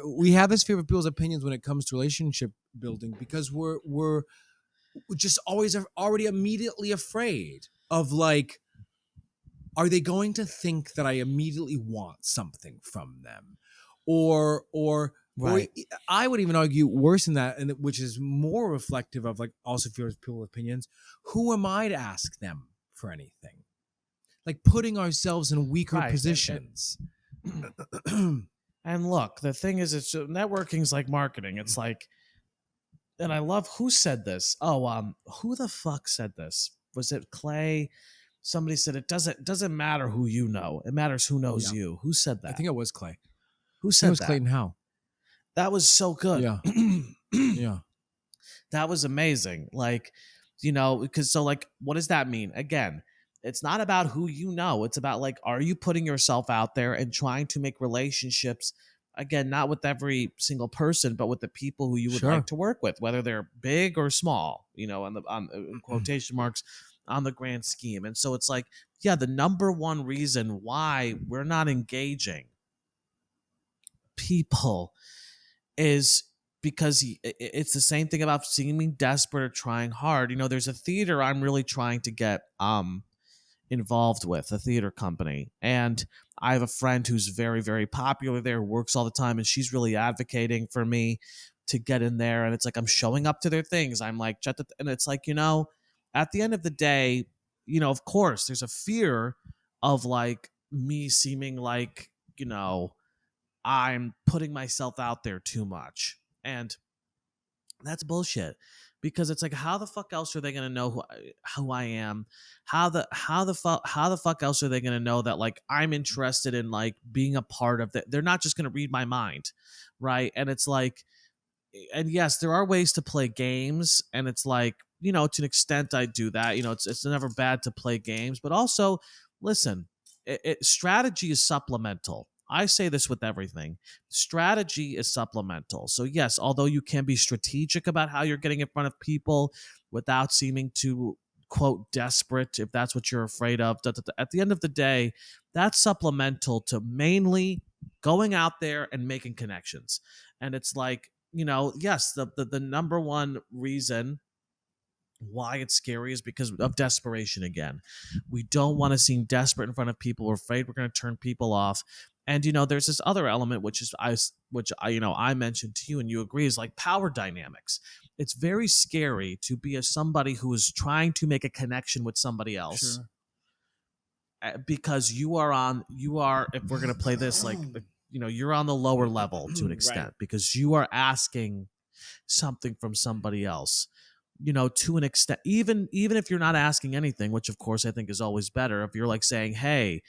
we have this fear of people's opinions when it comes to relationship building because we're just always already immediately afraid of like, are they going to think that I immediately want something from them, or Right. I would even argue worse than that, and which is more reflective of like also fear of people's opinions. Who am I to ask them for anything? Like putting ourselves in weaker Right. positions. And look, the thing is, it's networking's like marketing. It's like, and I love who said this. Oh, who the fuck said this? Was it Clay? Somebody said it doesn't matter who you know. It matters who knows Yeah. you. Who said I that? think it was Clay. Who I think it said was that? Clayton Howe. That was so good. Yeah. Yeah. That was amazing. Like, because so like, what does that mean? Again, it's not about who you know. It's about like, are you putting yourself out there and trying to make relationships? Again, not with every single person, but with the people who you would Sure. like to work with, whether they're big or small. On in quotation marks, on the grand scheme. And so it's like, yeah, the number one reason why we're not engaging people is because it's the same thing about seeming desperate or trying hard. There's a theater I'm really trying to get involved with, a theater company, and I have a friend who's very, very popular there, works all the time, and she's really advocating for me to get in there. And it's like I'm showing up to their things. I'm like, and it's like, at the end of the day, of course, there's a fear of like me seeming like, I'm putting myself out there too much. And that's bullshit, because it's like, how the fuck else are they going to know who I am? How the fuck else are they going to know that like I'm interested in like being a part of that? They're not just going to read my mind, right? And it's like, and yes, there are ways to play games, and it's like, to an extent I do that. It's never bad to play games, but also listen, strategy is supplemental. I say this with everything. Strategy is supplemental. So yes, although you can be strategic about how you're getting in front of people without seeming to quote desperate, if that's what you're afraid of, at the end of the day, that's supplemental to mainly going out there and making connections. And it's like, yes, the number one reason why it's scary is because of desperation again. We don't want to seem desperate in front of people. We're afraid we're going to turn people off. And there's this other element which I mentioned to you and you agree, is like power dynamics. It's very scary to be somebody who is trying to make a connection with somebody else. Sure. Because you are, if we're going to play this like, you're on the lower level to an extent, Right. because you are asking something from somebody else, to an extent, even if you're not asking anything, which of course I think is always better. If you're like saying, hey,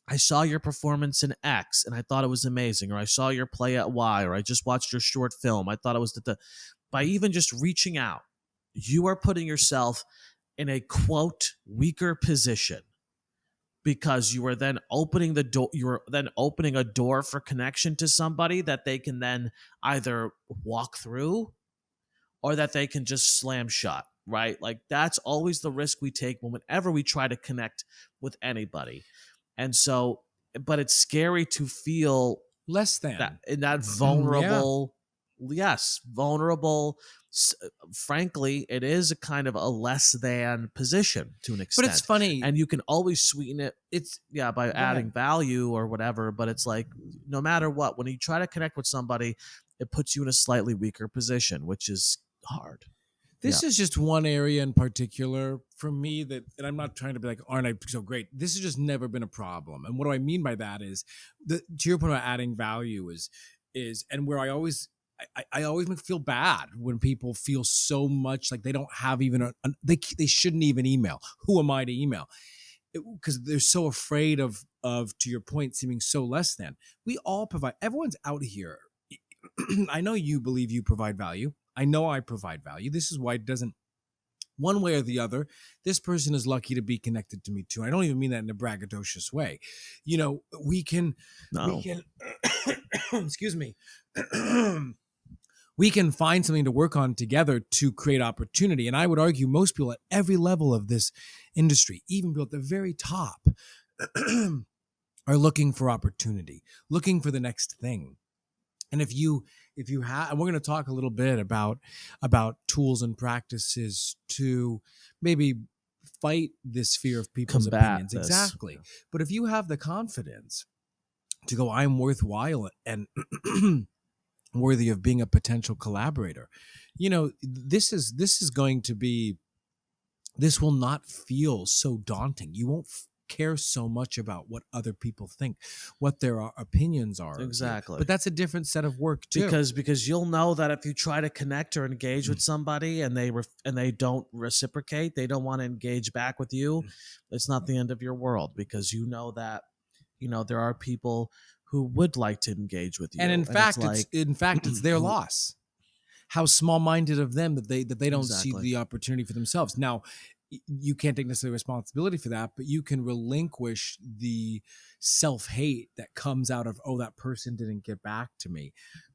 I saw your performance in X and I thought it was amazing, or I saw your play at Y, or I just watched your short film, I thought it was by even just reaching out, you are putting yourself in a quote weaker position, because you are then opening the door. You're then opening a door for connection to somebody that they can then either walk through or that they can just slam shut, right? Like that's always the risk we take whenever we try to connect with anybody. And so, but it's scary to feel Less than that in that vulnerable, vulnerable. Frankly, it is a kind of a less than position to an extent. But it's funny, and you can always sweeten it. It's by adding value or whatever. But it's like, no matter what, when you try to connect with somebody, it puts you in a slightly weaker position, which is hard. This is just one area in particular for me that, and I'm not trying to be like, aren't I so great? This has just never been a problem. And what do I mean by that is, to your point about adding value and where I always feel bad when people feel so much like they don't have even they shouldn't even email. Who am I to email? Because they're so afraid of to your point, seeming so less than. We all provide. Everyone's out here. I know you believe you provide value. I know I provide value. This is why it doesn't, one way or the other, this person is lucky to be connected to me too. I don't even mean that in a braggadocious way. We can, excuse me, we can find something to work on together to create opportunity. And I would argue most people at every level of this industry, even people at the very top, are looking for opportunity, looking for the next thing. And if you have, and we're going to talk a little bit about tools and practices to maybe fight this fear of people's Combat opinions, this. exactly. But if you have the confidence to go, I'm worthwhile and worthy of being a potential collaborator, this is going to be, this will not feel so daunting. You won't care so much about what other people think, what their opinions are of you. Exactly. But that's a different set of work too. Because you'll know that if you try to connect or engage with somebody and they don't reciprocate, they don't want to engage back with you, it's not the end of your world, because you know that there are people who would like to engage with And you, and it's like in fact, it's their who loss. How small-minded of them that they don't see exactly. the opportunity for themselves. Now, you can't take necessarily responsibility for that, but you can relinquish the self-hate that comes out of, oh, that person didn't get back to me.